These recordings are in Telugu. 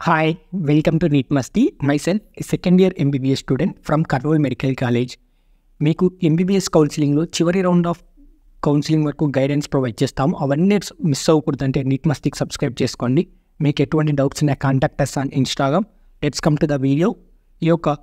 Hi, welcome to NEET Masti. Myself, a second year MBBS student from Karnool Medical College. మీకు MBBS కౌన్సిలింగ్లో చివరి రౌండ్ ఆఫ్ కౌన్సిలింగ్ వరకు గైడెన్స్ ప్రొవైడ్ చేస్తాము. అవన్నీ మిస్ అవ్వకూడదంటే NEET Mastiకి సబ్స్క్రైబ్ చేసుకోండి. మీకు ఎటువంటి డౌట్స్ ఉన్నాయి contact us on Instagram. Let's come to the video. ఈ యొక్క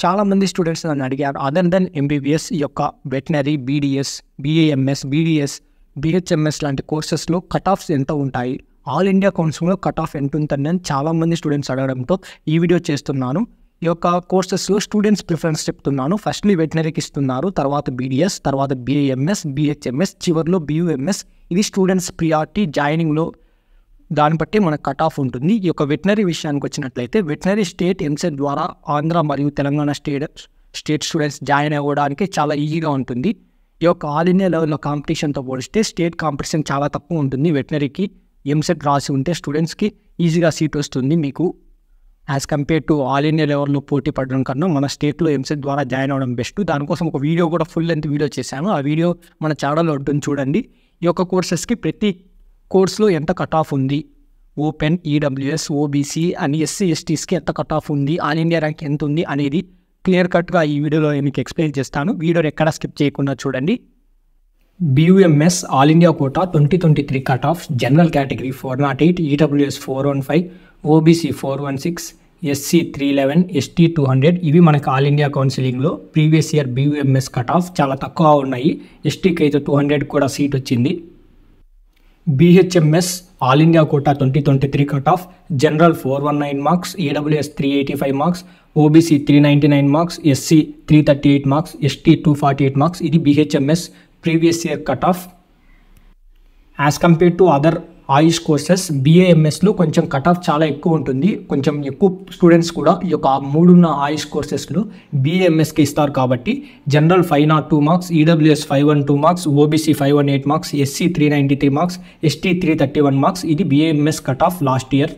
చాలామంది స్టూడెంట్స్ నన్ను అడిగారు, అదర్ దెన్ MBBS ఈ యొక్క veterinary, BDS, BAMS, BDS, BHMS లాంటి కోర్సెస్లో కట్ ఆఫ్స్ ఎంత ఉంటాయి, ఆల్ ఇండియా కౌన్సిలింగ్లో కట్ ఆఫ్ ఎంత ఉంటుందని చాలామంది స్టూడెంట్స్ అడగడంతో ఈ వీడియో చేస్తున్నాను. ఈ యొక్క కోర్సెస్లో స్టూడెంట్స్ ప్రిఫరెన్స్ చెప్తున్నాను. ఫస్ట్లీ వెటనరీకి ఇస్తున్నారు, తర్వాత BDS, తర్వాత BAMS, BHMS, చివరిలో BUMS. ఇది స్టూడెంట్స్ ప్రియారిటీ జాయినింగ్లో దాన్ని బట్టి మన కట్ ఆఫ్ ఉంటుంది. ఈ యొక్క వెటనరీ విషయానికి వచ్చినట్లయితే వెటనరీ స్టేట్ ఎంసెట్ ద్వారా ఆంధ్ర మరియు తెలంగాణ స్టేట్ స్టూడెంట్స్ జాయిన్ అవ్వడానికి చాలా ఈజీగా ఉంటుంది. ఈ యొక్క ఆల్ ఇండియా లెవెల్లో కాంపిటీషన్తో పోలిస్తే స్టేట్ కాంపిటీషన్ చాలా తక్కువ ఉంటుంది. వెటనరీకి ఎంసెట్ రాసి ఉంటే స్టూడెంట్స్కి ఈజీగా సీట్ వస్తుంది. మీకు as compare to all India లెవెల్లో పోటీ పడడం కన్నా మన స్టేట్లో ఎంసెట్ ద్వారా జాయిన్ అవ్వడం బెస్ట్. దానికోసం ఒక వీడియో కూడా ఫుల్ లెంత్ వీడియో చేశాను. ఆ వీడియో మన ఛానల్లో ఉంటుంది, చూడండి. ఈ యొక్క కోర్సెస్కి ప్రతి కోర్సులో ఎంత కట్ ఆఫ్ ఉంది, ఓపెన్, EWS, OBC అని SC STస్కి ఎంత కట్ ఆఫ్ ఉంది, ఆల్ ఇండియా ర్యాంక్ ఎంత ఉంది అనేది క్లియర్ కట్గా ఈ వీడియోలో మీకు ఎక్స్ప్లెయిన్ చేస్తాను. వీడియోని ఎక్కడ స్కిప్ చేయకుండా చూడండి. BUMS all India quota 2023 cut off general category 408, EWS 415, OBC 416, SC 311, ST 200. ఇవి మనకు ఆల్ ఇండియా కౌన్సిలింగ్లో previous year BUMS cut off చాలా తక్కువ ఉన్నాయి. STకి అయితే 200 కూడా సీట్ వచ్చింది. BHMS all India quota 2023 cut off general 419 marks, EWS 385 marks, OBC 399 marks, SC 338 marks, ST 248 marks. ఇది BHMS previous year cut off. As compare to other AYUSH courses BAMSలో కొంచెం కట్ ఆఫ్ చాలా ఎక్కువ ఉంటుంది. కొంచెం ఎక్కువ స్టూడెంట్స్ కూడా ఈ యొక్క 3 ఆయుష్ కోర్సెస్లో BAMSకి ఇస్తారు. కాబట్టి general 502 marks, EWS 512 marks, OBC 518 marks, SC 393 marks, ST 331 marks. ఇది BAMS cut off last year.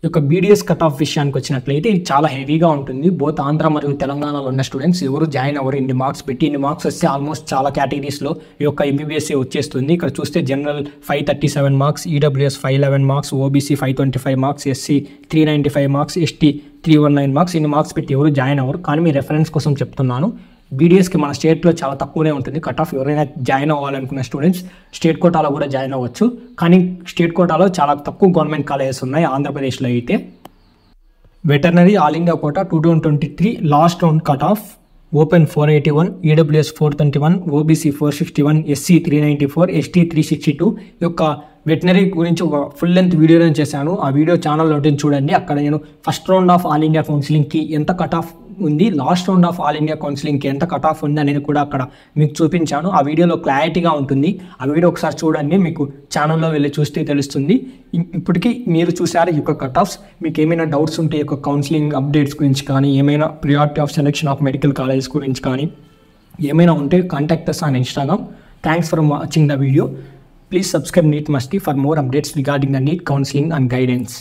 ఈ యొక్క BDS కట్ ఆఫ్ విషయానికి వచ్చినట్లయితే ఇది చాలా హెవీగా ఉంటుంది. బోత్ ఆంధ్ర మరియు తెలంగాణలో ఉన్న స్టూడెంట్స్ ఎవరు జాయిన్ అవ్వరు. ఇన్ని మార్క్స్ పెట్టి ఇన్ని మార్క్స్ వస్తే ఆల్మోస్ట్ చాలా కేటగిరీస్లో ఈ యొక్క MBBS వచ్చేస్తుంది. ఇక్కడ చూస్తే general 537 marks, EWS 511 marks, OBC 525 marks, SC 395 marks, ST 319 marks. ఇన్ని మార్క్స్ పెట్టి ఎవరు జాయిన్ అవ్వరు. కానీ మీ రెఫరెన్స్ కోసం చెప్తున్నాను, BDSకి మన స్టేట్లో చాలా తక్కువనే ఉంటుంది కట్ ఆఫ్. ఎవరైనా జాయిన్ అవ్వాలనుకున్న స్టూడెంట్స్ స్టేట్ కోటాలో కూడా జాయిన్ అవ్వచ్చు. కానీ స్టేట్ కోటాలో చాలా తక్కువ గవర్నమెంట్ కాలేజెస్ ఉన్నాయి ఆంధ్రప్రదేశ్లో అయితే. Veterinary all India quota 2023 last round cut off open 481, EWS 421, OBC 461, SC 394, ST 362. ఈ యొక్క వెటనరీ గురించి ఒక ఫుల్ లెంత్ వీడియో నేను చేశాను. ఆ వీడియో ఛానల్లో చూడండి. అక్కడ నేను first round of all India కౌన్సిలింగ్కి ఎంత కట్ ఆఫ్ ఉంది, last round of all India కౌన్సిలింగ్కి ఎంత కట్ ఆఫ్ ఉంది అనేది కూడా అక్కడ మీకు చూపించాను. ఆ వీడియోలో క్లారిటీగా ఉంటుంది. ఆ వీడియో ఒకసారి చూడండి, మీకు ఛానల్లో వెళ్ళి చూస్తే తెలుస్తుంది. ఇప్పటికీ మీరు చూసారు ఈ యొక్క కట్ ఆఫ్స్. మీకు ఏమైనా డౌట్స్ ఉంటే ఈ యొక్క కౌన్సిలింగ్ అప్డేట్స్ గురించి కానీ, ఏమైనా priority of selection of medical colleges గురించి కానీ ఏమైనా ఉంటే contact us on Instagram. Thanks for watching the video. Please subscribe NEET Masti for more updates regarding the NEET counseling and guidance.